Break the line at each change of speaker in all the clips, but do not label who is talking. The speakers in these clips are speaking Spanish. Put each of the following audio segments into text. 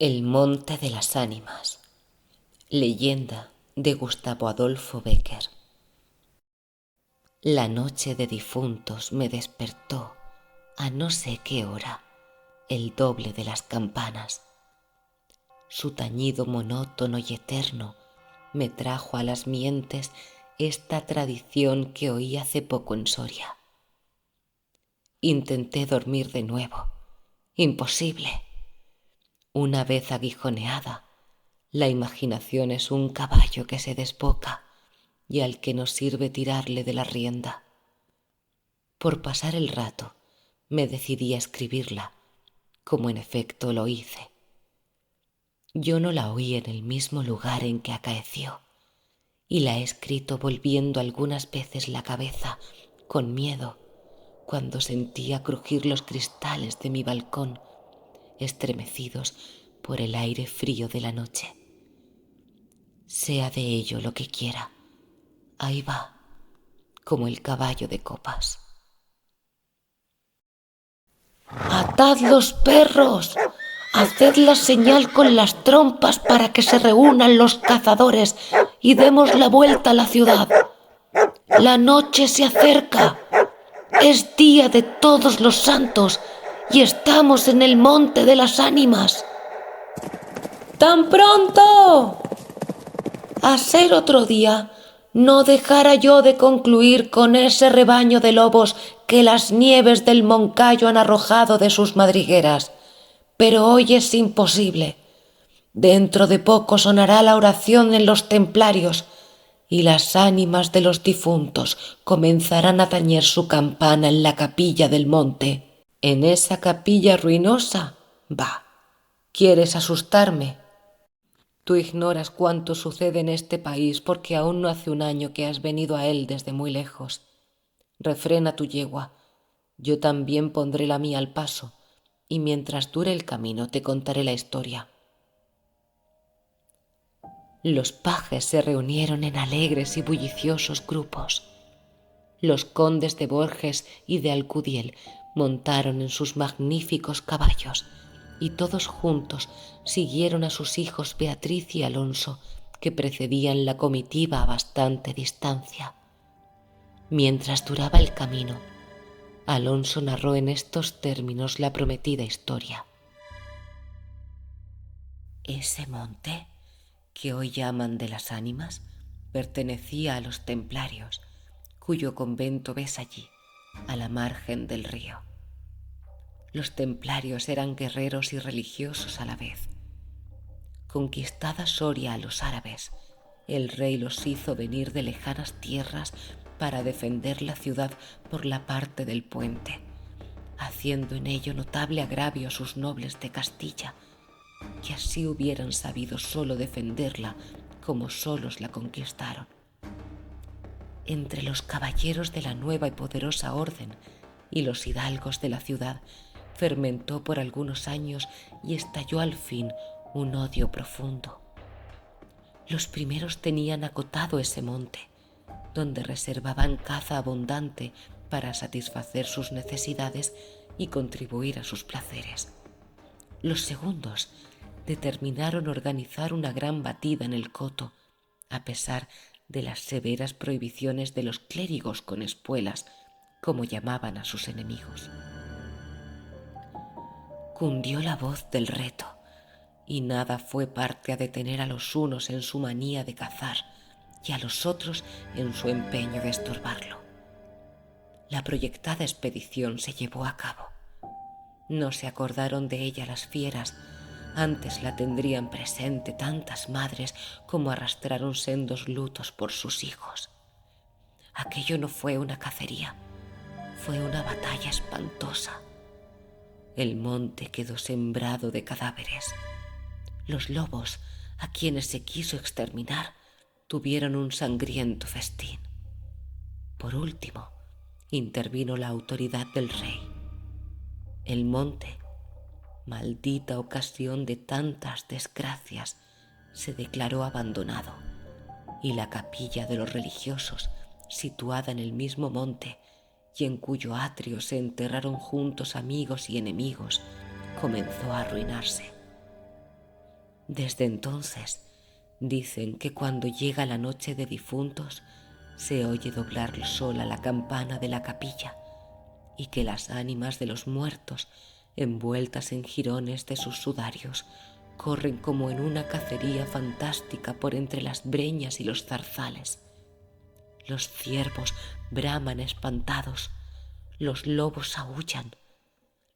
El monte de las ánimas. Leyenda de Gustavo Adolfo Bécquer. La noche de difuntos me despertó a no sé qué hora el doble de las campanas. Su tañido monótono y eterno me trajo a las mientes esta tradición que oí hace poco en Soria. Intenté dormir de nuevo. Imposible. Una vez aguijoneada, la imaginación es un caballo que se desboca y al que no sirve tirarle de la rienda. Por pasar el rato, me decidí a escribirla, como en efecto lo hice. Yo no la oí en el mismo lugar en que acaeció, y la he escrito volviendo algunas veces la cabeza, con miedo, cuando sentía crujir los cristales de mi balcón, estremecidos por el aire frío de la noche. Sea de ello lo que quiera, ahí va, como el caballo de copas. ¡Atad los perros! Haced la señal con las trompas para que se reúnan los cazadores y demos la vuelta a la ciudad. La noche se acerca. Es día de todos los santos y estamos en el monte de las ánimas. ¡Tan pronto! A ser otro día, no dejara yo de concluir con ese rebaño de lobos que las nieves del Moncayo han arrojado de sus madrigueras. Pero hoy es imposible. Dentro de poco sonará la oración en los templarios y las ánimas de los difuntos comenzarán a tañer su campana en la capilla del monte. ¿En esa capilla ruinosa? Bah, ¿quieres asustarme? Tú ignoras cuánto sucede en este país porque aún no hace un año que has venido a él desde muy lejos. Refrena tu yegua. Yo también pondré la mía al paso y mientras dure el camino te contaré la historia. Los pajes se reunieron en alegres y bulliciosos grupos. Los condes de Borges y de Alcudiel montaron en sus magníficos caballos y todos juntos siguieron a sus hijos Beatriz y Alonso, que precedían la comitiva a bastante distancia. Mientras duraba el camino, Alonso narró en estos términos la prometida historia. Ese monte, que hoy llaman de las ánimas, pertenecía a los templarios, cuyo convento ves allí, a la margen del río. Los templarios eran guerreros y religiosos a la vez. Conquistada Soria a los árabes, el rey los hizo venir de lejanas tierras para defender la ciudad por la parte del puente, haciendo en ello notable agravio a sus nobles de Castilla, que así hubieran sabido solo defenderla como solos la conquistaron. Entre los caballeros de la nueva y poderosa orden y los hidalgos de la ciudad fermentó por algunos años y estalló al fin un odio profundo. Los primeros tenían acotado ese monte, donde reservaban caza abundante para satisfacer sus necesidades y contribuir a sus placeres. Los segundos determinaron organizar una gran batida en el coto, a pesar de las severas prohibiciones de los clérigos con espuelas, como llamaban a sus enemigos. Cundió la voz del reto, y nada fue parte a detener a los unos en su manía de cazar y a los otros en su empeño de estorbarlo. La proyectada expedición se llevó a cabo. No se acordaron de ella las fieras, antes la tendrían presente tantas madres como arrastraron sendos lutos por sus hijos. Aquello no fue una cacería, fue una batalla espantosa. El monte quedó sembrado de cadáveres. Los lobos, a quienes se quiso exterminar, tuvieron un sangriento festín. Por último, intervino la autoridad del rey. El monte, maldita ocasión de tantas desgracias, se declaró abandonado y la capilla de los religiosos, situada en el mismo monte y en cuyo atrio se enterraron juntos amigos y enemigos, comenzó a arruinarse. Desde entonces, dicen que cuando llega la noche de difuntos, se oye doblar sola la campana de la capilla y que las ánimas de los muertos, envueltas en jirones de sus sudarios, corren como en una cacería fantástica por entre las breñas y los zarzales. Los ciervos braman espantados, los lobos aúllan,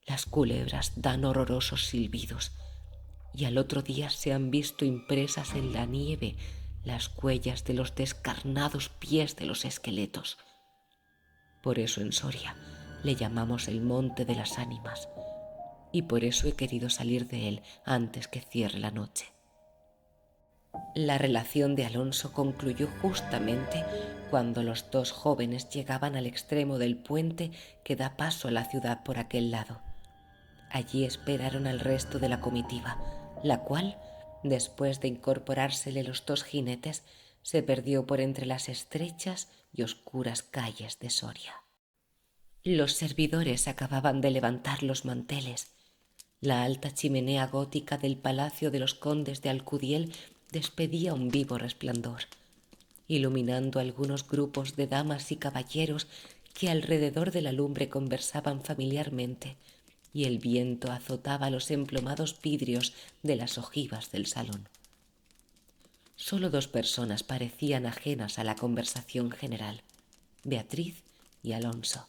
las culebras dan horrorosos silbidos, y al otro día se han visto impresas en la nieve las huellas de los descarnados pies de los esqueletos. Por eso en Soria le llamamos el Monte de las Ánimas, y por eso he querido salir de él antes que cierre la noche. La relación de Alonso concluyó justamente cuando los dos jóvenes llegaban al extremo del puente que da paso a la ciudad por aquel lado. Allí esperaron al resto de la comitiva, la cual, después de incorporársele los dos jinetes, se perdió por entre las estrechas y oscuras calles de Soria. Los servidores acababan de levantar los manteles. La alta chimenea gótica del palacio de los condes de Alcudiel despedía un vivo resplandor, iluminando algunos grupos de damas y caballeros que alrededor de la lumbre conversaban familiarmente, y el viento azotaba los emplomados vidrios de las ojivas del salón. Solo dos personas parecían ajenas a la conversación general: Beatriz y Alonso.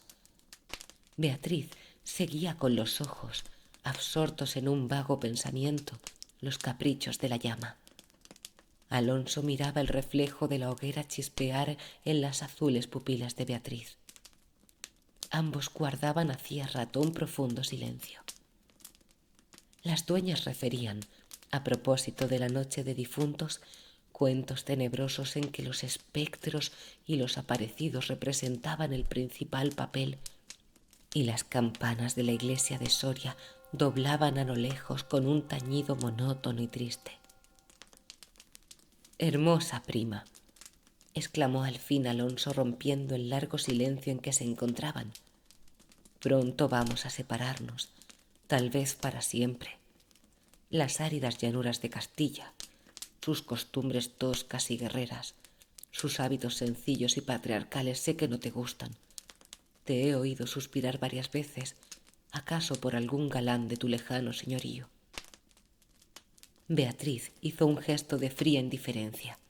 Beatriz seguía con los ojos, absortos en un vago pensamiento, los caprichos de la llama. Alonso miraba el reflejo de la hoguera chispear en las azules pupilas de Beatriz. Ambos guardaban hacía rato un profundo silencio. Las dueñas referían, a propósito de la noche de difuntos, cuentos tenebrosos en que los espectros y los aparecidos representaban el principal papel, y las campanas de la iglesia de Soria doblaban a lo lejos con un tañido monótono y triste. «Hermosa prima», exclamó al fin Alonso, rompiendo el largo silencio en que se encontraban. «Pronto vamos a separarnos, tal vez para siempre. Las áridas llanuras de Castilla, sus costumbres toscas y guerreras, sus hábitos sencillos y patriarcales sé que no te gustan. Te he oído suspirar varias veces, acaso por algún galán de tu lejano señorío». Beatriz hizo un gesto de fría indiferencia.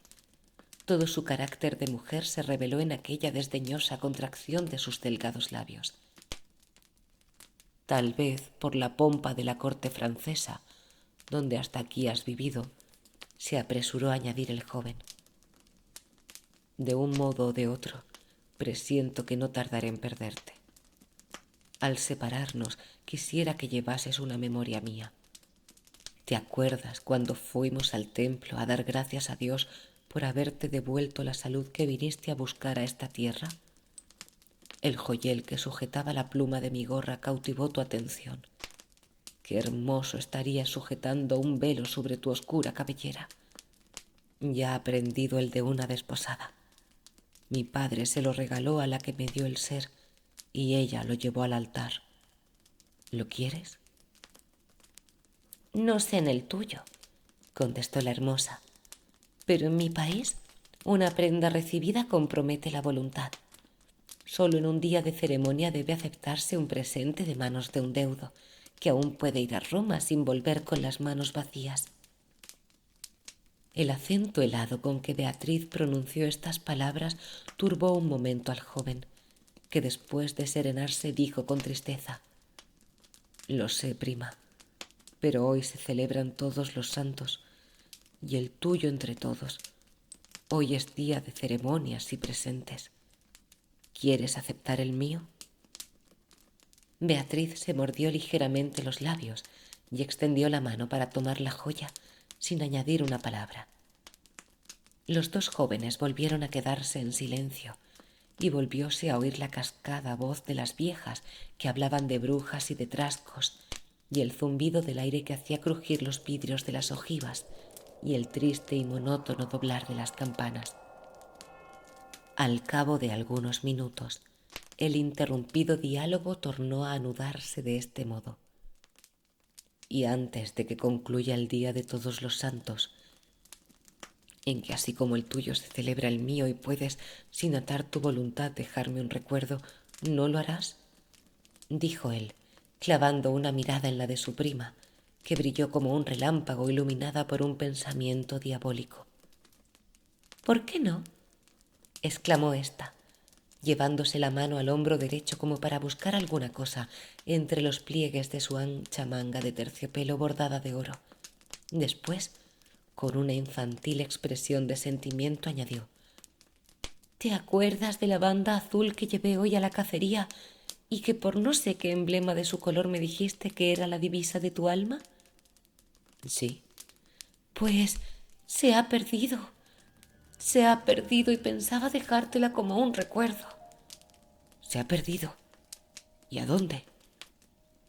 Todo su carácter de mujer se reveló en aquella desdeñosa contracción de sus delgados labios. «Tal vez por la pompa de la corte francesa, donde hasta aquí has vivido», se apresuró a añadir el joven. «De un modo o de otro, presiento que no tardaré en perderte. Al separarnos, quisiera que llevases una memoria mía. ¿Te acuerdas cuando fuimos al templo a dar gracias a Dios por haberte devuelto la salud que viniste a buscar a esta tierra? El joyel que sujetaba la pluma de mi gorra cautivó tu atención. Qué hermoso estaría sujetando un velo sobre tu oscura cabellera. Ya ha prendido el de una desposada. Mi padre se lo regaló a la que me dio el ser y ella lo llevó al altar. ¿Lo quieres?» «No sé en el tuyo», contestó la hermosa, «pero en mi país una prenda recibida compromete la voluntad. Solo en un día de ceremonia debe aceptarse un presente de manos de un deudo, que aún puede ir a Roma sin volver con las manos vacías». El acento helado con que Beatriz pronunció estas palabras turbó un momento al joven, que después de serenarse dijo con tristeza: «Lo sé, prima, pero hoy se celebran todos los santos, y el tuyo entre todos. Hoy es día de ceremonias y presentes. ¿Quieres aceptar el mío?». Beatriz se mordió ligeramente los labios y extendió la mano para tomar la joya sin añadir una palabra. Los dos jóvenes volvieron a quedarse en silencio y volvióse a oír la cascada voz de las viejas que hablaban de brujas y de trascos, y el zumbido del aire que hacía crujir los vidrios de las ojivas, y el triste y monótono doblar de las campanas. Al cabo de algunos minutos, el interrumpido diálogo tornó a anudarse de este modo: y antes de que concluya el día de Todos los Santos, en que así como el tuyo se celebra el mío y puedes, sin atar tu voluntad, dejarme un recuerdo, ¿no lo harás?, dijo él, clavando una mirada en la de su prima, que brilló como un relámpago iluminada por un pensamiento diabólico. —¿Por qué no? —exclamó ésta, llevándose la mano al hombro derecho como para buscar alguna cosa entre los pliegues de su ancha manga de terciopelo bordada de oro. Después, con una infantil expresión de sentimiento, añadió: —¿Te acuerdas de la banda azul que llevé hoy a la cacería y que por no sé qué emblema de su color me dijiste que era la divisa de tu alma? —Sí. —Pues se ha perdido. Se ha perdido y pensaba dejártela como un recuerdo. —¿Se ha perdido? ¿Y a dónde?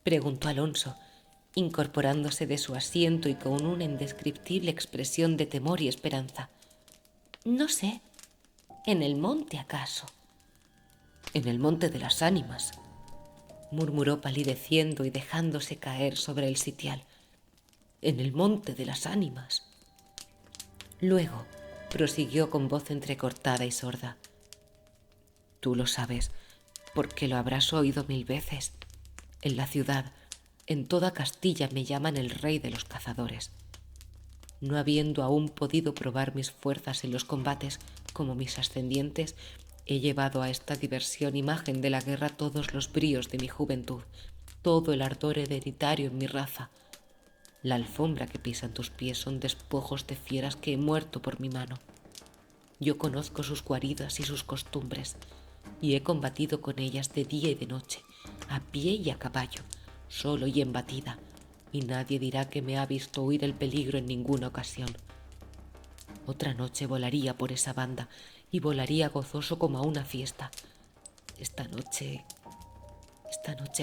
—preguntó Alonso, incorporándose de su asiento y con una indescriptible expresión de temor y esperanza. —No sé. ¿En el monte, acaso? —En el monte de las ánimas —murmuró palideciendo y dejándose caer sobre el sitial—. En el monte de las ánimas. Luego prosiguió con voz entrecortada y sorda: Tú lo sabes, porque lo habrás oído 1000 veces. En la ciudad, en toda Castilla, me llaman el rey de los cazadores. No habiendo aún podido probar mis fuerzas en los combates como mis ascendientes, he llevado a esta diversión imagen de la guerra todos los bríos de mi juventud, todo el ardor hereditario en mi raza. La alfombra que pisan tus pies son despojos de fieras que he muerto por mi mano. Yo conozco sus guaridas y sus costumbres, y he combatido con ellas de día y de noche, a pie y a caballo, solo y en batida, y nadie dirá que me ha visto huir el peligro en ninguna ocasión. Otra noche volaría por esa banda, y volaría gozoso como a una fiesta. Esta noche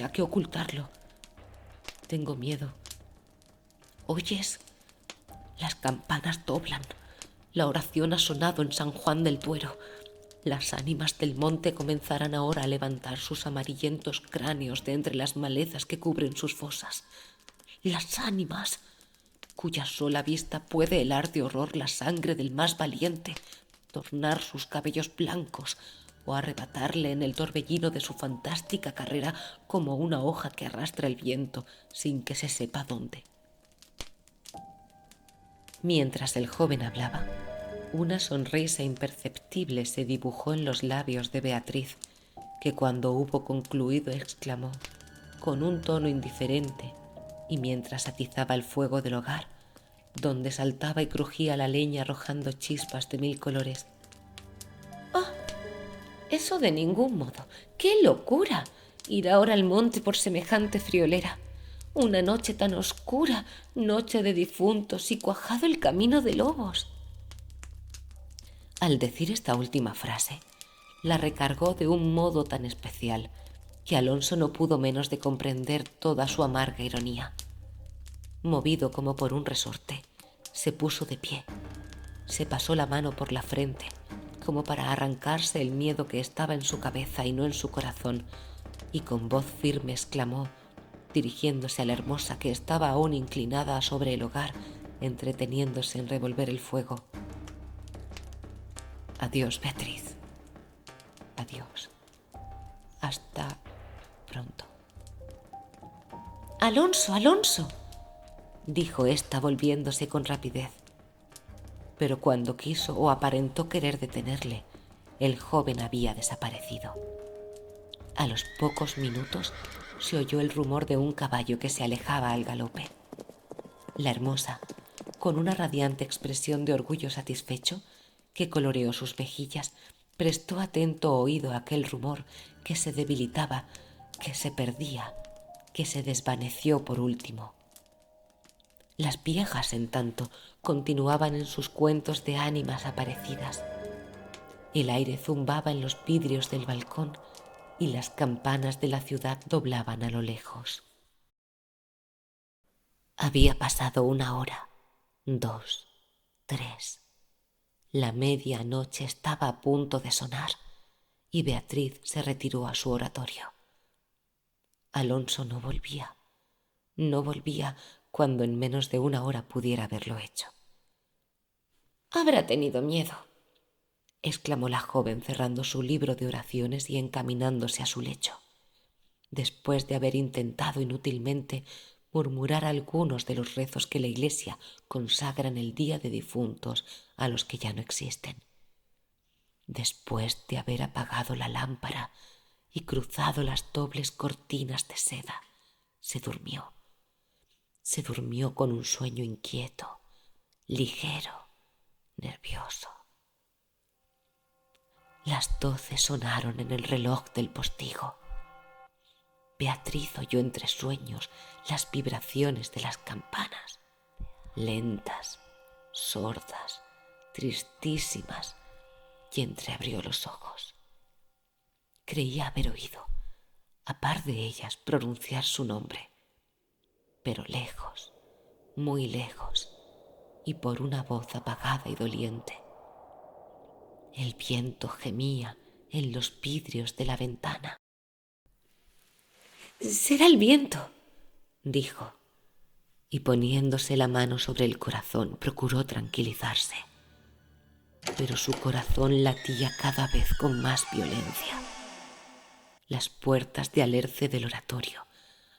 hay que ocultarlo. Tengo miedo. ¿Oyes? Las campanas doblan. La oración ha sonado en San Juan del Duero. Las ánimas del monte comenzarán ahora a levantar sus amarillentos cráneos de entre las malezas que cubren sus fosas. Las ánimas, cuya sola vista puede helar de horror la sangre del más valiente, tornar sus cabellos blancos o arrebatarle en el torbellino de su fantástica carrera como una hoja que arrastra el viento sin que se sepa dónde. Mientras el joven hablaba, una sonrisa imperceptible se dibujó en los labios de Beatriz, que cuando hubo concluido exclamó, con un tono indiferente, y mientras atizaba el fuego del hogar, donde saltaba y crujía la leña arrojando chispas de 1000 colores: «¡Oh! Eso de ningún modo. ¡Qué locura! Ir ahora al monte por semejante friolera. Una noche tan oscura, noche de difuntos y cuajado el camino de lobos». Al decir esta última frase, la recargó de un modo tan especial que Alonso no pudo menos de comprender toda su amarga ironía. Movido como por un resorte, se puso de pie, se pasó la mano por la frente, como para arrancarse el miedo que estaba en su cabeza y no en su corazón, y con voz firme exclamó, dirigiéndose a la hermosa que estaba aún inclinada sobre el hogar, entreteniéndose en revolver el fuego: «Adiós, Beatriz. Adiós. Hasta pronto». «Alonso, Alonso», dijo ésta volviéndose con rapidez. Pero cuando quiso o aparentó querer detenerle, el joven había desaparecido. A los pocos minutos se oyó el rumor de un caballo que se alejaba al galope. La hermosa, con una radiante expresión de orgullo satisfecho que coloreó sus mejillas, prestó atento oído a aquel rumor que se debilitaba, que se perdía, que se desvaneció por último. Las viejas, en tanto, continuaban en sus cuentos de ánimas aparecidas. El aire zumbaba en los vidrios del balcón y las campanas de la ciudad doblaban a lo lejos. Había pasado 1 hora, 2, 3. La medianoche estaba a punto de sonar y Beatriz se retiró a su oratorio. Alonso no volvía cuando en menos de una hora pudiera haberlo hecho. «Habrá tenido miedo», exclamó la joven cerrando su libro de oraciones y encaminándose a su lecho, después de haber intentado inútilmente murmurar algunos de los rezos que la Iglesia consagra en el día de difuntos a los que ya no existen. Después de haber apagado la lámpara y cruzado las dobles cortinas de seda, se durmió. Se durmió con un sueño inquieto, ligero, nervioso. Las 12 sonaron en el reloj del postigo. Beatriz oyó entre sueños las vibraciones de las campanas, lentas, sordas, tristísimas, y entreabrió los ojos. Creía haber oído, a par de ellas, pronunciar su nombre, pero lejos, muy lejos, y por una voz apagada y doliente. El viento gemía en los vidrios de la ventana. «Será el viento», dijo, y poniéndose la mano sobre el corazón procuró tranquilizarse. Pero su corazón latía cada vez con más violencia. Las puertas de alerce del oratorio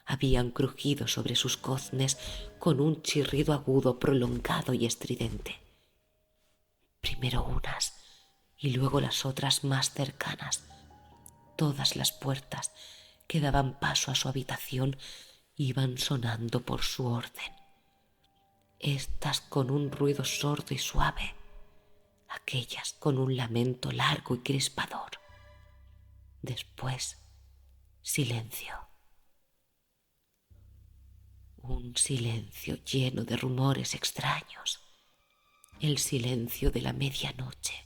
habían crujido sobre sus goznes con un chirrido agudo, prolongado y estridente. Primero unas y luego las otras más cercanas. Todas las puertas que daban paso a su habitación iban sonando por su orden. Estas con un ruido sordo y suave, aquellas con un lamento largo y crispador. Después, silencio. Un silencio lleno de rumores extraños. El silencio de la medianoche,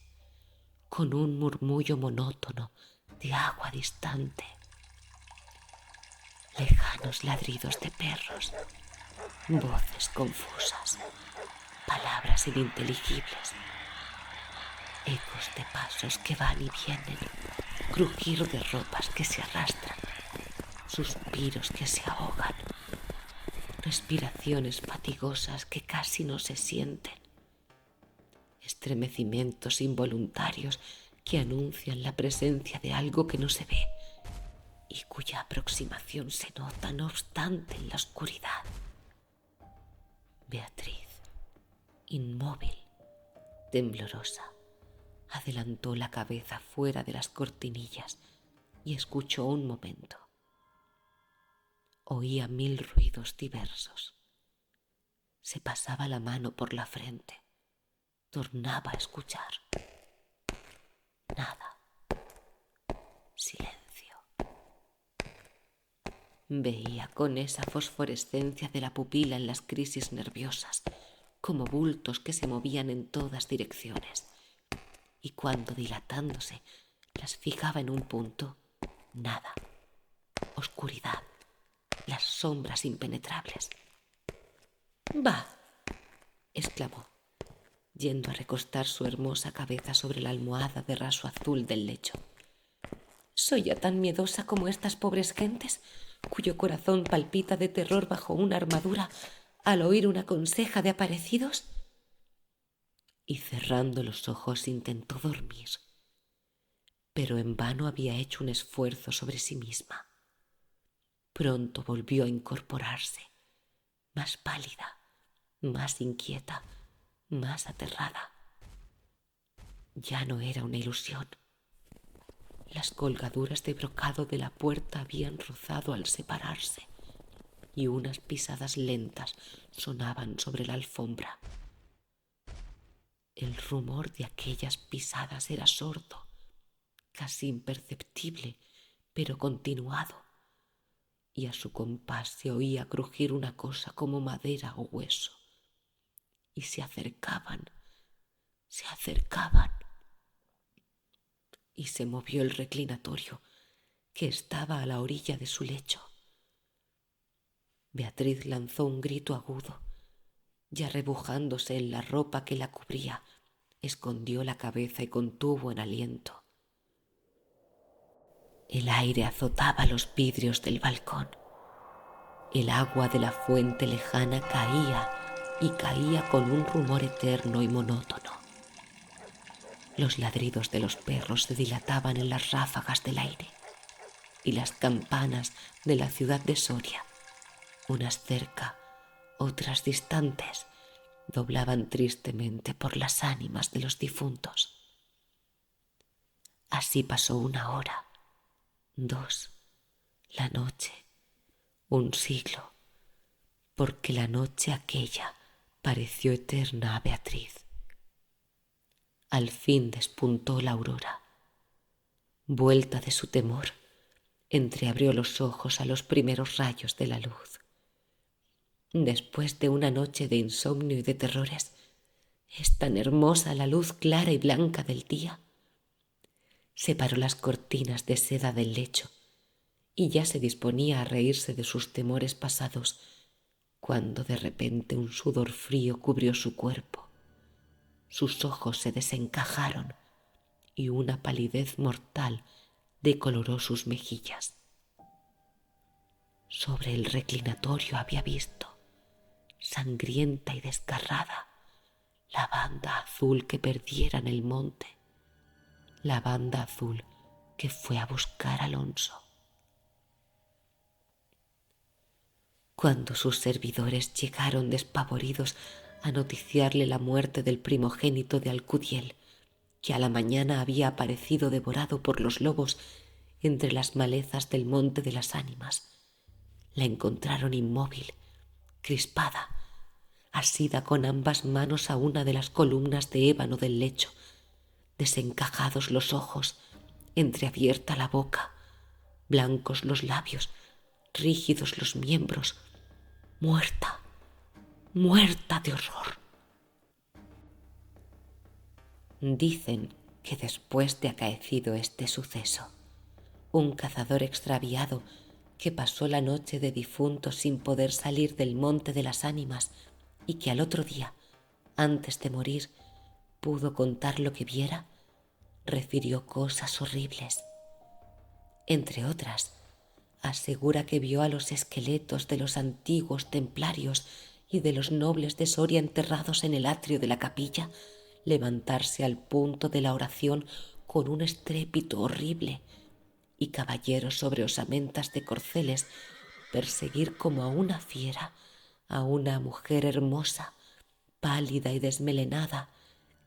con un murmullo monótono de agua distante. Lejanos ladridos de perros, voces confusas, palabras ininteligibles, ecos de pasos que van y vienen, crujir de ropas que se arrastran, suspiros que se ahogan, respiraciones fatigosas que casi no se sienten, estremecimientos involuntarios que anuncian la presencia de algo que no se ve y cuya aproximación se nota, no obstante, en la oscuridad. Beatriz, inmóvil, temblorosa, adelantó la cabeza fuera de las cortinillas y escuchó un momento. Oía 1000 ruidos diversos. Se pasaba la mano por la frente. Tornaba a escuchar. Nada. Silencio. Veía con esa fosforescencia de la pupila en las crisis nerviosas, como bultos que se movían en todas direcciones. Y cuando, dilatándose, las fijaba en un punto, nada. Oscuridad. Las sombras impenetrables. «¡Bah!», exclamó, yendo a recostar su hermosa cabeza sobre la almohada de raso azul del lecho. «¿Soy ya tan miedosa como estas pobres gentes, cuyo corazón palpita de terror bajo una armadura al oír una conseja de aparecidos?» Y cerrando los ojos intentó dormir, pero en vano había hecho un esfuerzo sobre sí misma. Pronto volvió a incorporarse, más pálida, más inquieta, más aterrada. Ya no era una ilusión. Las colgaduras de brocado de la puerta habían rozado al separarse y unas pisadas lentas sonaban sobre la alfombra. El rumor de aquellas pisadas era sordo, casi imperceptible, pero continuado, y a su compás se oía crujir una cosa como madera o hueso. Y se acercaban, y se movió el reclinatorio, que estaba a la orilla de su lecho. Beatriz lanzó un grito agudo, y arrebujándose en la ropa que la cubría, escondió la cabeza y contuvo el aliento. El aire azotaba los vidrios del balcón El agua de la fuente lejana caía y caía con un rumor eterno y monótono. Los ladridos de los perros se dilataban en las ráfagas del aire y las campanas de la ciudad de Soria, unas cerca, otras distantes, doblaban tristemente por las ánimas de los difuntos. Así pasó 1 hora, 2, la noche, un siglo, porque la noche aquella pareció eterna a Beatriz. Al fin despuntó la aurora. Vuelta de su temor, entreabrió los ojos a los primeros rayos de la luz. Después de una noche de insomnio y de terrores, es tan hermosa la luz clara y blanca del día. Separó las cortinas de seda del lecho y ya se disponía a reírse de sus temores pasados, cuando de repente un sudor frío cubrió su cuerpo. Sus ojos se desencajaron y una palidez mortal decoloró sus mejillas. Sobre el reclinatorio había visto, sangrienta y desgarrada, la banda azul que perdiera en el monte, la banda azul que fue a buscar a Alonso. Cuando sus servidores llegaron despavoridos a noticiarle la muerte del primogénito de Alcudiel, que a la mañana había aparecido devorado por los lobos entre las malezas del monte de las Ánimas, la encontraron inmóvil, crispada, asida con ambas manos a una de las columnas de ébano del lecho, desencajados los ojos, entreabierta la boca, blancos los labios, rígidos los miembros, muerta, muerta de horror. Dicen que después de acaecido este suceso, un cazador extraviado que pasó la noche de difunto sin poder salir del monte de las Ánimas y que al otro día, antes de morir, pudo contar lo que viera, refirió cosas horribles. Entre otras, asegura que vio a los esqueletos de los antiguos templarios y de los nobles de Soria enterrados en el atrio de la capilla levantarse al punto de la oración con un estrépito horrible y caballeros sobre osamentas de corceles perseguir como a una fiera a una mujer hermosa, pálida y desmelenada,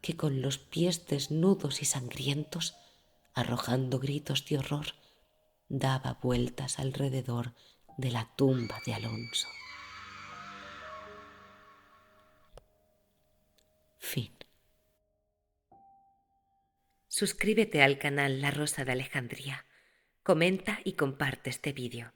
que con los pies desnudos y sangrientos, arrojando gritos de horror, daba vueltas alrededor de la tumba de Alonso. Fin. Suscríbete al canal La Rosa de Alejandría, comenta y comparte este vídeo.